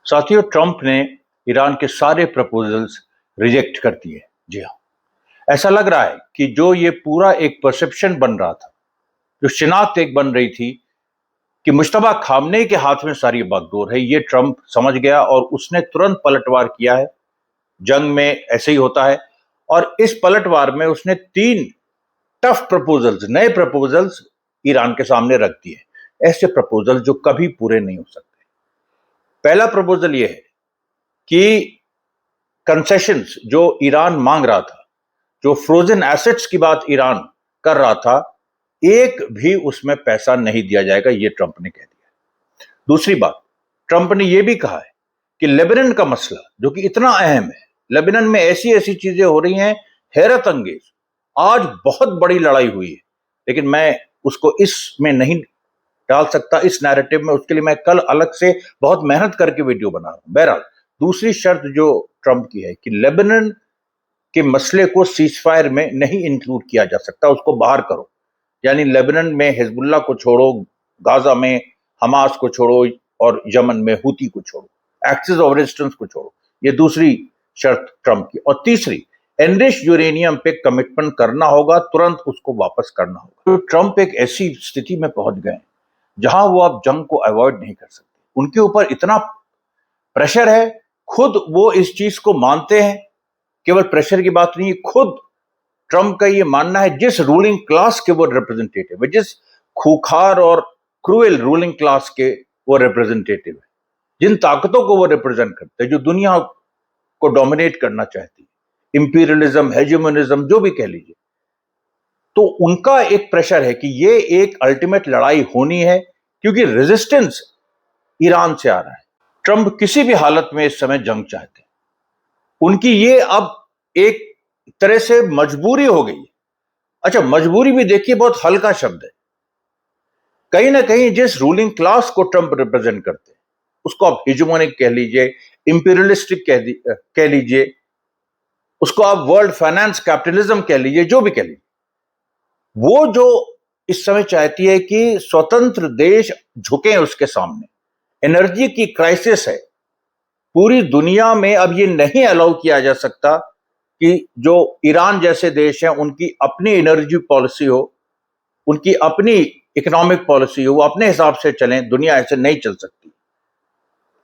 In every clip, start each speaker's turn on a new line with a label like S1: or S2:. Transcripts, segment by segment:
S1: साथियों, ट्रंप ने ईरान के सारे प्रपोजल्स रिजेक्ट कर दिए। जी हाँ, ऐसा लग रहा है कि जो ये पूरा एक परसेप्शन बन रहा था, जो शिनाख्त एक बन रही थी कि मुश्तबा खामनेई के हाथ में सारी बागडोर है, ये ट्रंप समझ गया और उसने तुरंत पलटवार किया है। जंग में ऐसे ही होता है और इस पलटवार में उसने 3 टफ प्रपोजल्स, नए प्रपोजल्स ईरान के सामने रख दिए। ऐसे प्रपोजल जो कभी पूरे नहीं हो सकते। पहला प्रपोजल यह है कि कंसेशंस जो ईरान मांग रहा था, जो फ्रोजन एसेट्स की बात ईरान कर रहा था, एक भी उसमें पैसा नहीं दिया जाएगा, यह ट्रंप ने कह दिया। दूसरी बात, ट्रंप ने यह भी कहा है कि लेबनान का मसला जो कि इतना अहम है, लेबनान में ऐसी ऐसी चीजें हो रही हैं हैरत अंगेज। आज बहुत बड़ी लड़ाई हुई है, लेकिन मैं उसको इसमें नहीं डाल सकता, इस नैरेटिव में। उसके लिए मैं कल अलग से बहुत मेहनत करके वीडियो बना रहा हूं। बहरहाल, दूसरी शर्त जो ट्रंप की है कि लेबनान के मसले को सीजफायर में नहीं इंक्लूड किया जा सकता, उसको बाहर करो। यानी लेबनान में हिजबुल्लाह को छोड़ो, गाजा में हमास को छोड़ो और यमन में हुती को छोड़ो, एक्सिस ऑफ रेजिस्टेंस को छोड़ो। ये दूसरी शर्त ट्रंप की। और तीसरी, एनरिच यूरेनियम पे कमिटमेंट करना होगा, तुरंत उसको वापस करना होगा। तो ट्रंप एक ऐसी स्थिति में पहुंच गए जहां वो अब जंग को अवॉइड नहीं कर सकते। उनके ऊपर इतना प्रेशर है, खुद वो इस चीज को मानते हैं। केवल प्रेशर की बात नहीं है, खुद ट्रंप का ये मानना है, जिस रूलिंग क्लास के वो रिप्रेजेंटेटिव है, जिस खूंखार और क्रूएल रूलिंग क्लास के वो रिप्रेजेंटेटिव है, जिन ताकतों को वो रिप्रेजेंट करते हैं, जो दुनिया को डोमिनेट करना चाहती है, इंपीरियलिज्म, हेजेमोनिज्म, जो भी कह लीजिए, तो उनका एक प्रेशर है कि ये एक अल्टीमेट लड़ाई होनी है, क्योंकि रेजिस्टेंस ईरान से आ रहा है। ट्रंप किसी भी हालत में इस समय जंग चाहते हैं। उनकी ये अब एक तरह से मजबूरी हो गई। अच्छा, मजबूरी भी देखिए, बहुत हल्का शब्द है। कहीं ना कहीं जिस रूलिंग क्लास को ट्रंप रिप्रेजेंट करते हैं, उसको आप हिजमोनिक कह लीजिए, इंपीरियलिस्टिक कह लीजिए, उसको आप वर्ल्ड फाइनेंस कैपिटलिज्म कह लीजिए, जो भी कह लीजिए, वो जो इस समय चाहती है कि स्वतंत्र देश झुके उसके सामने। एनर्जी की क्राइसिस है पूरी दुनिया में। अब ये नहीं अलाउ किया जा सकता कि जो ईरान जैसे देश हैं, उनकी अपनी एनर्जी पॉलिसी हो, उनकी अपनी इकोनॉमिक पॉलिसी हो, वो अपने हिसाब से चलें। दुनिया ऐसे नहीं चल सकती।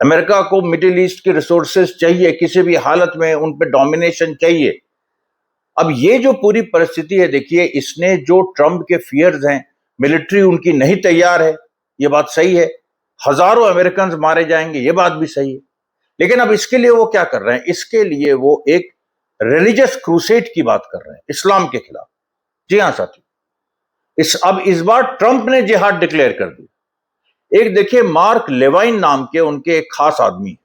S1: अमेरिका को मिडिल ईस्ट की रिसोर्सेज चाहिए, किसी भी हालत में उन पे डोमिनेशन चाहिए। अब ये जो पूरी परिस्थिति है, देखिए, इसने जो ट्रंप के फियर्स हैं, मिलिट्री उनकी नहीं तैयार है, ये बात सही है। हजारों अमेरिकन मारे जाएंगे, ये बात भी सही है। लेकिन अब इसके लिए वो क्या कर रहे हैं? इसके लिए वो एक रिलीजियस क्रूसेड की बात कर रहे हैं, इस्लाम के खिलाफ। जी हाँ साथियों, अब इस बार ट्रंप ने जिहाद डिक्लेयर कर दी। एक देखिए, मार्क लेवाइन नाम के उनके एक खास आदमी,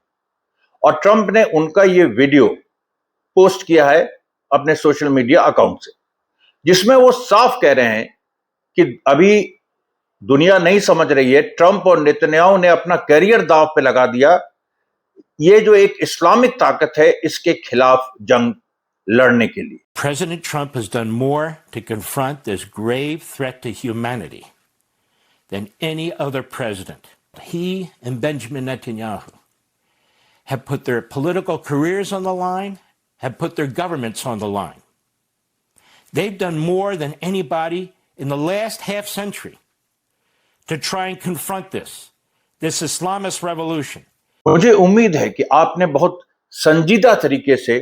S1: और ट्रंप ने उनका ये वीडियो पोस्ट किया है अपने सोशल मीडिया अकाउंट से, जिसमें वो साफ कह रहे हैं कि अभी दुनिया नहीं समझ रही है, ट्रंप और नेतन्याहू ने अपना करियर दांव पे लगा दिया। ये जो एक इस्लामिक ताकत है, इसके खिलाफ जंग लड़ने के लिए।
S2: President Trump has done more to confront this grave threat to humanity than any other president. He and Benjamin Netanyahu have put their political careers on the line, have put their governments on the line. They've done more than anybody in the last half century to try and confront this Islamist revolution.
S1: मुझे उम्मीद है कि आपने बहुत संजीदा तरीके से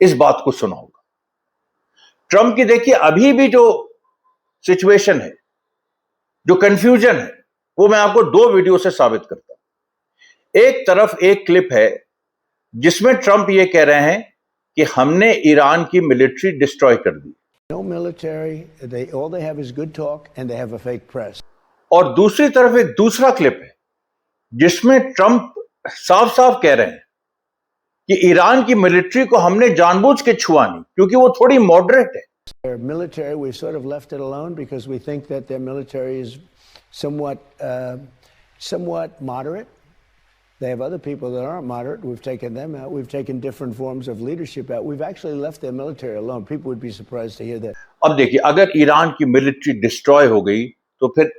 S1: इस बात को सुना होगा। ट्रंप की देखिए, अभी भी जो सिचुएशन है, जो कंफ्यूजन है, वो मैं आपको 2 वीडियो से साबित करता हूं। एक तरफ एक क्लिप है जिसमें ट्रंप ये कह रहे हैं कि हमने ईरान की मिलिट्री डिस्ट्रॉय कर दी।
S3: No military, all they have is good talk and they have a fake press.
S1: और दूसरी तरफ एक दूसरा क्लिप है जिसमें ट्रंप साफ साफ कह रहे हैं कि ईरान की मिलिट्री को हमने जानबूझ के छुआ नहीं, क्योंकि वो थोड़ी मॉडरेट है।
S3: Their military, we sort of left it alone because we think that their military is somewhat moderate. They have other people that aren't moderate. We've taken them out. We've taken different forms of leadership out. We've actually left their military alone. People would be surprised to hear that.
S1: अब देखिए, अगर Iran की military destroy हो गई तो फिर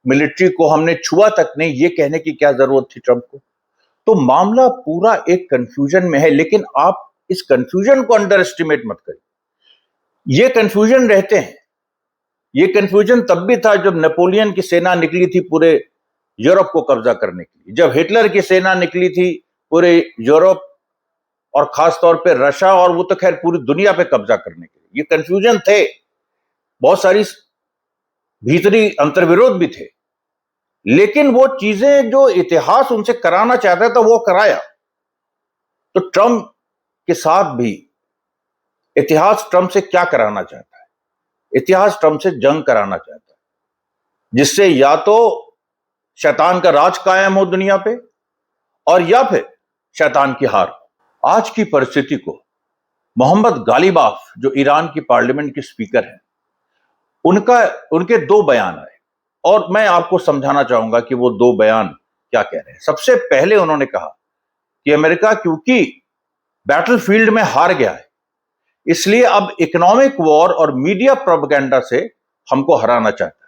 S1: military को हमने छुआ तक नहीं, ये कहने की क्या जरूरत थी ट्रंप को? तो मामला पूरा एक कंफ्यूजन में है। लेकिन आप इस कंफ्यूजन को अंडर एस्टिमेट मत करिए। ये कंफ्यूजन रहते हैं। ये कंफ्यूजन तब भी था जब नेपोलियन की सेना निकली थी पूरे यूरोप को कब्जा करने के लिए, जब हिटलर की सेना निकली थी पूरे यूरोप और खास तौर पे रशिया, और वो तो खैर पूरी दुनिया पे कब्जा करने के लिए। ये कंफ्यूजन थे, बहुत सारी भीतरी अंतर्विरोध भी थे, लेकिन वो चीजें जो इतिहास उनसे कराना चाहता था वो कराया। तो ट्रंप के साथ भी इतिहास ट्रंप से क्या कराना चाहता है? इतिहास ट्रंप से जंग कराना चाहता है, जिससे या तो शैतान का राज कायम हो दुनिया पे और या फिर शैतान की हार। आज की परिस्थिति को मोहम्मद गालिबाफ, जो ईरान की पार्लियामेंट के स्पीकर हैं, उनके दो बयान आए और मैं आपको समझाना चाहूंगा कि वो दो बयान क्या कह रहे हैं। सबसे पहले उन्होंने कहा कि अमेरिका क्योंकि बैटलफील्ड में हार गया है, इसलिए अब इकोनॉमिक वॉर और मीडिया प्रोपेगेंडा से हमको हराना चाहता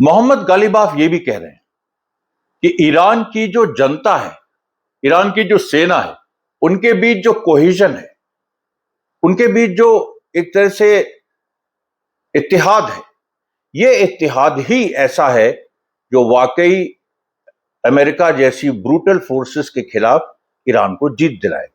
S1: मोहम्मद गालिबाफ ये भी कह रहे हैं कि ईरान की जो जनता है, ईरान की जो सेना है, उनके बीच जो कोहेजन है, उनके बीच जो एक तरह से इत्तेहाद है, ये इत्तेहाद ही ऐसा है जो वाकई अमेरिका जैसी ब्रूटल फोर्सेस के खिलाफ ईरान को जीत दिलाएगा।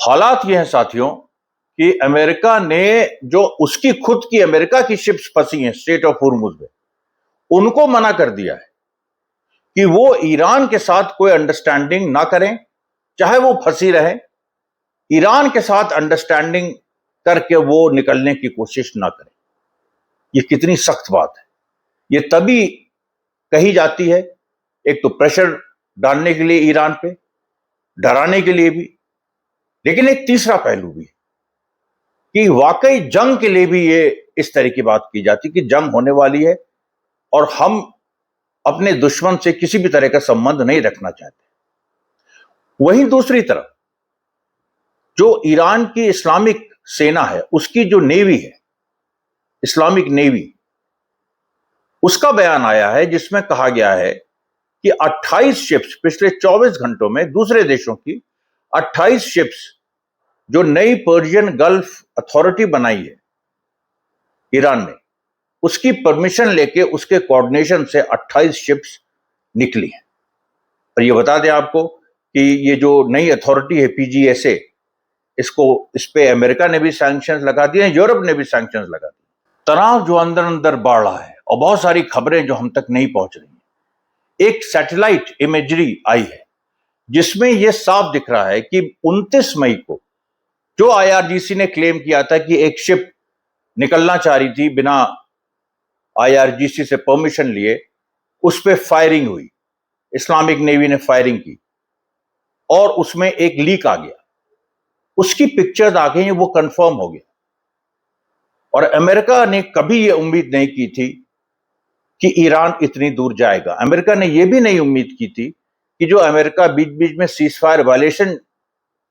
S1: हालात ये हैं साथियों कि अमेरिका ने जो उसकी खुद की अमेरिका की शिप्स फंसी हैं स्ट्रेट ऑफ हॉर्मुज में, उनको मना कर दिया है कि वो ईरान के साथ कोई अंडरस्टैंडिंग ना करें, चाहे वो फंसी रहे, ईरान के साथ अंडरस्टैंडिंग करके वो निकलने की कोशिश ना करें। ये कितनी सख्त बात है। ये तभी कही जाती है, एक तो प्रेशर डालने के लिए ईरान पे, डराने के लिए भी, लेकिन एक तीसरा पहलू भी कि वाकई जंग के लिए भी ये इस तरह की बात की जाती कि जंग होने वाली है और हम अपने दुश्मन से किसी भी तरह का संबंध नहीं रखना चाहते। वहीं दूसरी तरफ जो ईरान की इस्लामिक सेना है, उसकी जो नेवी है, इस्लामिक नेवी, उसका बयान आया है जिसमें कहा गया है कि 28 शिप्स पिछले 24 घंटों में दूसरे देशों की 28 शिप्स जो नई पर्शियन गल्फ अथॉरिटी बनाई है ईरान ने, उसकी परमिशन लेके उसके कोऑर्डिनेशन से 28 शिप्स निकली हैं। और ये बता दें आपको कि ये जो नई अथॉरिटी है PGSA, इस पे अमेरिका ने भी सैंक्शंस लगा दिए हैं, यूरोप ने भी सैंक्शंस लगा दिए। तनाव जो अंदर अंदर बढ़ रहा है और बहुत सारी खबरें जो हम तक नहीं पहुंच रही हैं। एक सैटेलाइट इमेजरी आई है जिसमें यह साफ दिख रहा है कि 29 मई को जो IRGC ने क्लेम किया था कि एक शिप निकलना चाह रही थी बिना IRGC से परमिशन लिए, उस पर फायरिंग हुई, इस्लामिक नेवी ने फायरिंग की और उसमें एक लीक आ गया, उसकी पिक्चर्स आ गई हैं, वो कंफर्म हो गया। और अमेरिका ने कभी ये उम्मीद नहीं की थी कि ईरान इतनी दूर जाएगा। अमेरिका ने ये भी नहीं उम्मीद की थी कि जो अमेरिका बीच बीच में सीजफायर वायलेशन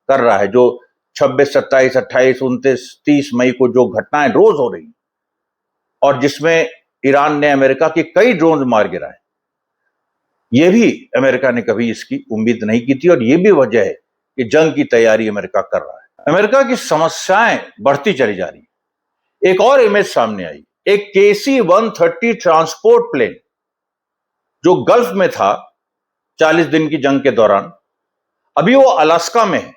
S1: कर रहा है, जो 26, 27, 28, 29, 30 मई को जो घटनाएं रोज हो रही और जिसमें ईरान ने अमेरिका के कई ड्रोन मार गिराए, ये भी अमेरिका ने कभी इसकी उम्मीद नहीं की थी। और ये भी वजह है कि जंग की तैयारी अमेरिका कर रहा है। अमेरिका की समस्याएं बढ़ती चली जा रही। एक और इमेज सामने आई, एक KC-130 ट्रांसपोर्ट प्लेन जो गल्फ में था 40 दिन की जंग के दौरान, अभी वो अलास्का में है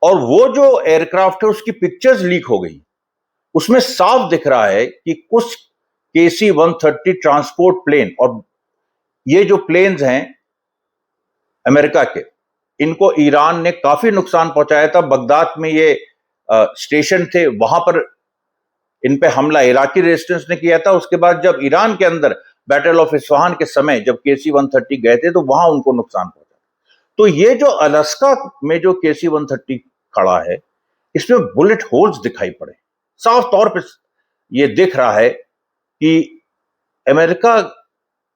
S1: और वो जो एयरक्राफ्ट है उसकी पिक्चर्स लीक हो गई। उसमें साफ दिख रहा है कि कुछ KC-130 ट्रांसपोर्ट प्लेन, और ये जो प्लेन्स हैं अमेरिका के, इनको ईरान ने काफी नुकसान पहुंचाया था। बगदाद में ये स्टेशन थे, वहां पर इन पे हमला इराकी रेजिस्टेंस ने किया था। उसके बाद जब ईरान के अंदर बैटल ऑफ इस्फहान के समय जब KC-130 गए थे तो वहां उनको नुकसान पहुंचा। तो ये जो अलास्का में जो KC-130 खड़ा है, इसमें बुलेट होल्स दिखाई पड़े। साफ तौर पे ये दिख रहा है कि अमेरिका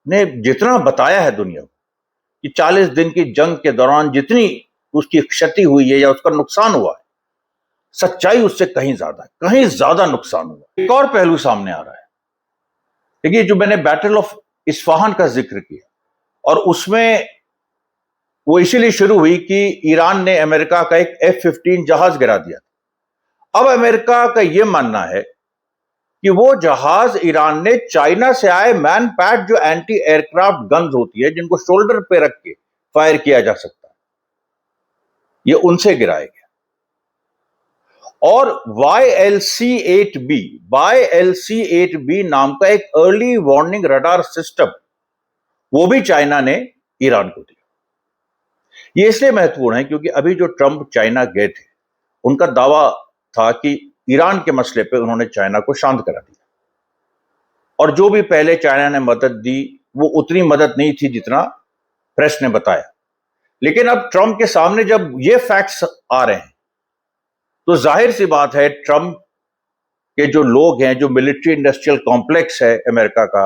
S1: ने जितना बताया है दुनिया को कि 40 दिन की जंग के दौरान जितनी उसकी क्षति हुई है या उसका नुकसान हुआ है, सच्चाई उससे कहीं ज्यादा नुकसान हुआ। एक और पहलू सामने आ रहा है। देखिए, जो मैंने बैटल ऑफ इस्फहान का जिक्र किया, और उसमें वो इसीलिए शुरू हुई कि ईरान ने अमेरिका का एक F-15 जहाज गिरा दिया। अब अमेरिका का यह मानना है कि वो जहाज ईरान ने चाइना से आए मैन पैड, जो एंटी एयरक्राफ्ट गन्स होती है जिनको शोल्डर पे रख के फायर किया जा सकता है, ये उनसे गिराया गया। और YLC-8B नाम का एक अर्ली वार्निंग रडार सिस्टम, वो भी चाइना ने ईरान को दिया। ये इसलिए महत्वपूर्ण है क्योंकि अभी जो ट्रंप चाइना गए थे, उनका दावा था कि ईरान के मसले पे उन्होंने चाइना को शांत करा दिया, और जो भी पहले चाइना ने मदद दी वो उतनी मदद नहीं थी जितना प्रेस ने बताया। लेकिन अब ट्रंप के सामने जब ये फैक्ट्स आ रहे हैं तो जाहिर सी बात है, ट्रंप के जो लोग हैं, जो मिलिट्री इंडस्ट्रियल कॉम्प्लेक्स है अमेरिका का,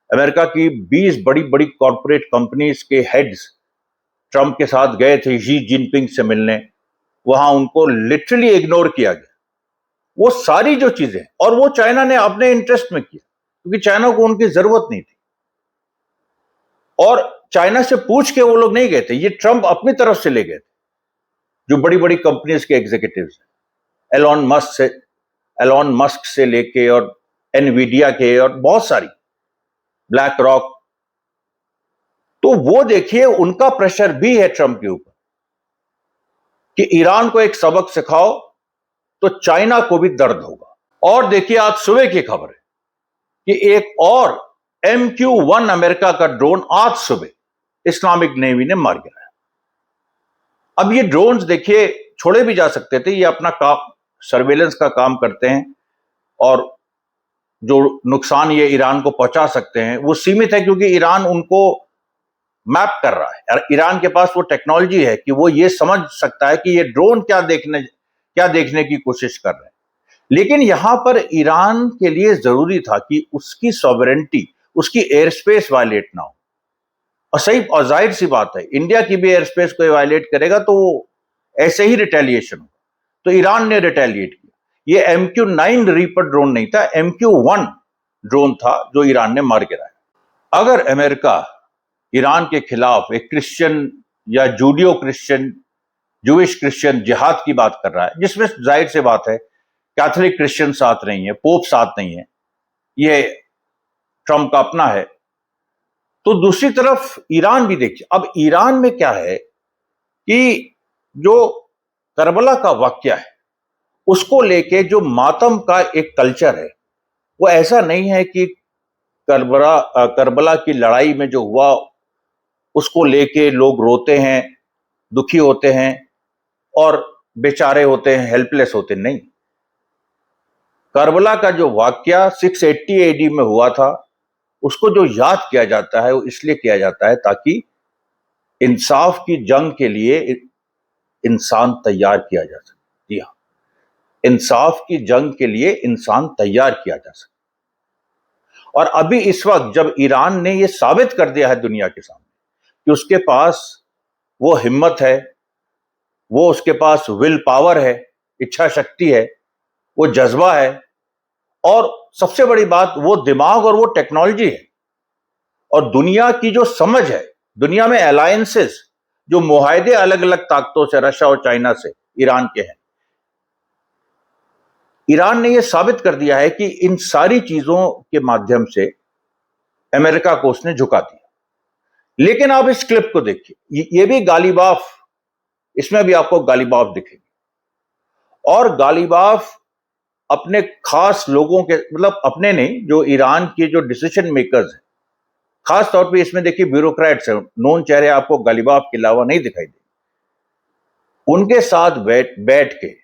S1: अमेरिका की 20 बड़ी बड़ी कॉर्पोरेट कंपनीज के हेड्स ट्रंप के साथ गए थे शी जिनपिंग से मिलने, वहां उनको लिटरली इग्नोर किया गया। वो सारी जो चीजें, और वो चाइना ने अपने इंटरेस्ट में किया क्योंकि चाइना को उनकी जरूरत नहीं थी, और चाइना से पूछ के वो लोग नहीं गए थे, ये ट्रंप अपनी तरफ से ले गए थे। जो बड़ी बड़ी कंपनीज के एग्जीक्यूटिव्स हैं, एलॉन मस्क से लेके और एनवीडिया के और बहुत सारी, ब्लैक रॉक, तो वो देखिए उनका प्रेशर भी है ट्रंप के ऊपर कि ईरान को एक सबक सिखाओ, तो चाइना को भी दर्द होगा। और देखिए, आज सुबह की खबर है कि एक और MQ-1 अमेरिका का ड्रोन आज सुबह इस्लामिक नेवी ने मार गिराया। अब ये ड्रोन्स देखिए छोड़े भी जा सकते थे, ये अपना काम, सर्वेलेंस का काम करते हैं, और जो नुकसान ये ईरान को पहुंचा सकते हैं वो सीमित है क्योंकि ईरान उनको मैप कर रहा है। और ईरान के पास वो टेक्नोलॉजी है कि वो ये समझ सकता है कि ये ड्रोन क्या देखने की कोशिश कर रहे हैं। लेकिन यहां पर ईरान के लिए जरूरी था कि उसकी सॉवरेनिटी, उसकी एयर स्पेस वायलेट ना हो। और सही और जाहिर सी बात है, इंडिया की भी एयर स्पेस को वायलेट करेगा तो ऐसे ही रिटेलिएशन होगा। तो ईरान ने रिटेलिएट किया। ये MQ-9 रीपर ड्रोन नहीं था, MQ-1 ड्रोन था जो ईरान ने मार गिराया। अगर अमेरिका ईरान के खिलाफ एक क्रिश्चियन या जूडियो क्रिश्चियन, जूइश क्रिश्चियन जिहाद की बात कर रहा है, जिसमें जाहिर सी बात है कैथोलिक क्रिश्चियन साथ नहीं है, पोप साथ नहीं है, ये ट्रंप का अपना है, तो दूसरी तरफ ईरान भी देखिए। अब ईरान में क्या है कि जो करबला का वाकया है उसको लेके जो मातम का एक कल्चर है, वो ऐसा नहीं है कि करबला की लड़ाई में जो हुआ उसको लेके लोग रोते हैं, दुखी होते हैं और बेचारे होते हैं, हेल्पलेस होते नहीं। करबला का जो वाकया 680 AD में हुआ था, उसको जो याद किया जाता है वो इसलिए किया जाता है ताकि इंसाफ की जंग के लिए इंसान तैयार किया जा सके। जी हाँ, इंसाफ की जंग के लिए इंसान तैयार किया जा सके। और अभी इस वक्त जब ईरान ने यह साबित कर दिया है दुनिया के सामने कि उसके पास वो हिम्मत है, वो उसके पास विल पावर है, इच्छा शक्ति है, वो जज्बा है, और सबसे बड़ी बात वो दिमाग और वो टेक्नोलॉजी है, और दुनिया की जो समझ है, दुनिया में अलायंसेस, जो मुआहदे अलग अलग ताकतों से, रशिया और चाइना से ईरान के हैं, ईरान ने यह साबित कर दिया है कि इन सारी चीजों के माध्यम से अमेरिका को उसने झुका दिया। लेकिन आप इस क्लिप को देखिए, ये भी गालिबाफ, इसमें भी आपको गालिबाफ दिखेगी, और गालिबाफ अपने खास लोगों के, मतलब अपने नहीं, जो ईरान के जो डिसीजन मेकर्स हैं, खास तौर पे इसमें देखिए ब्यूरोक्रेट्स हैं, नोन चेहरे आपको गालिबाफ के अलावा नहीं दिखाई देंगे, उनके साथ बैठ के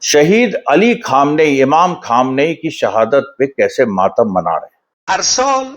S1: शहीद अली खामनेई, इमाम खामनेई की शहादत पे कैसे मातम मना रहे हैं।
S4: हर साल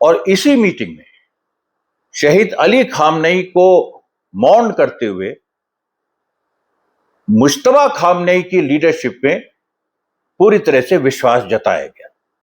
S1: और इसी मीटिंग में शहीद अली खामनेई को मौन करते हुए मुश्तबा खामनेई की लीडरशिप में पूरी तरह से विश्वास जताया गया।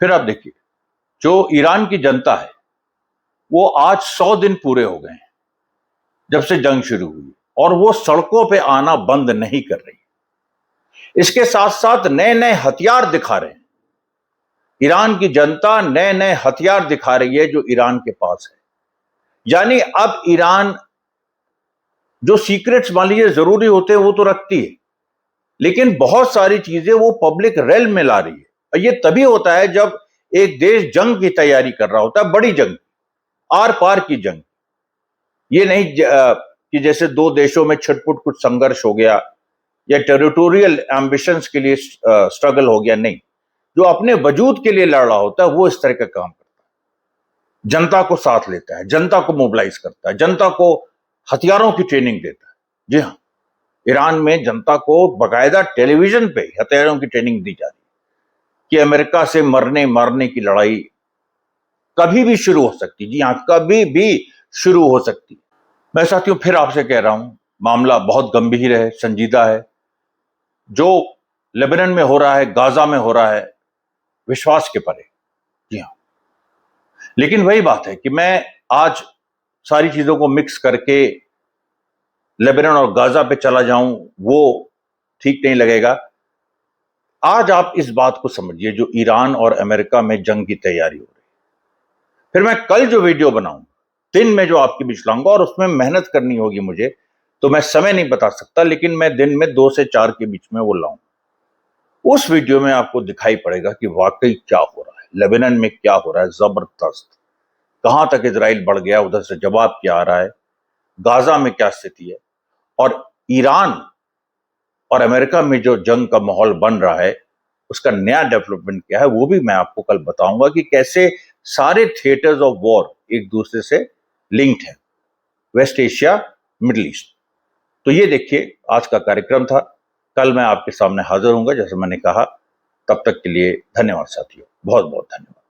S1: फिर आप देखिए, जो ईरान की जनता है वो आज 100 दिन पूरे हो गए हैं जब से जंग शुरू हुई, और वो सड़कों पे आना बंद नहीं कर रही। इसके साथ साथ नए नए हथियार दिखा रहे हैं। ईरान की जनता नए नए हथियार दिखा रही है जो ईरान के पास है। यानी अब ईरान जो सीक्रेट्स मान लीजिए जरूरी होते हैं वो तो रखती है, लेकिन बहुत सारी चीजें वो पब्लिक रेल में ला रही है। और ये तभी होता है जब एक देश जंग की तैयारी कर रहा होता है, बड़ी जंग, आर पार की जंग। ये नहीं कि जैसे दो देशों में छिटपुट कुछ संघर्ष हो गया या टेरिटोरियल एम्बिशंस के लिए स्ट्रगल हो गया, नहीं। जो अपने वजूद के लिए लड़ रहा होता है वो इस तरह का काम करता है, जनता को साथ लेता है, जनता को मोबिलाइज करता है, जनता को हथियारों की ट्रेनिंग देता है। जी हाँ, ईरान में जनता को बाकायदा टेलीविजन पे हथियारों की ट्रेनिंग दी जा रही है कि अमेरिका से मरने मारने की लड़ाई कभी भी शुरू हो सकती। जी हाँ, कभी भी शुरू हो सकती। मैं साथियों फिर आपसे कह रहा हूं, मामला बहुत गंभीर है, संजीदा है। जो लेबनान में हो रहा है, गाजा में हो रहा है, विश्वास के परे। जी हाँ, लेकिन वही बात है कि मैं आज सारी चीजों को मिक्स करके लेबनान और गाजा पे चला जाऊं, वो ठीक नहीं लगेगा। आज आप इस बात को समझिए, जो ईरान और अमेरिका में जंग की तैयारी हो रही है। फिर मैं कल जो वीडियो बनाऊंगा, दिन में जो आपके बीच लाऊंगा, और उसमें मेहनत करनी होगी मुझे, तो मैं समय नहीं बता सकता, लेकिन मैं दिन में 2 से 4 के बीच में वो लाऊंगा। उस वीडियो में आपको दिखाई पड़ेगा कि वाकई क्या हो रहा है, लेबनान में क्या हो रहा है, जबरदस्त, कहां तक इजराइल बढ़ गया, उधर से जवाब क्या आ रहा है, गाजा में क्या स्थिति है, और ईरान और अमेरिका में जो जंग का माहौल बन रहा है उसका नया डेवलपमेंट क्या है, वो भी मैं आपको कल बताऊंगा कि कैसे सारे थिएटर्स ऑफ वॉर एक दूसरे से लिंक्ड है, वेस्ट एशिया, मिडिल ईस्ट। तो ये देखिए, आज का कार्यक्रम था। कल मैं आपके सामने हाजिर होऊंगा जैसे मैंने कहा। तब तक के लिए धन्यवाद साथियों, बहुत बहुत धन्यवाद।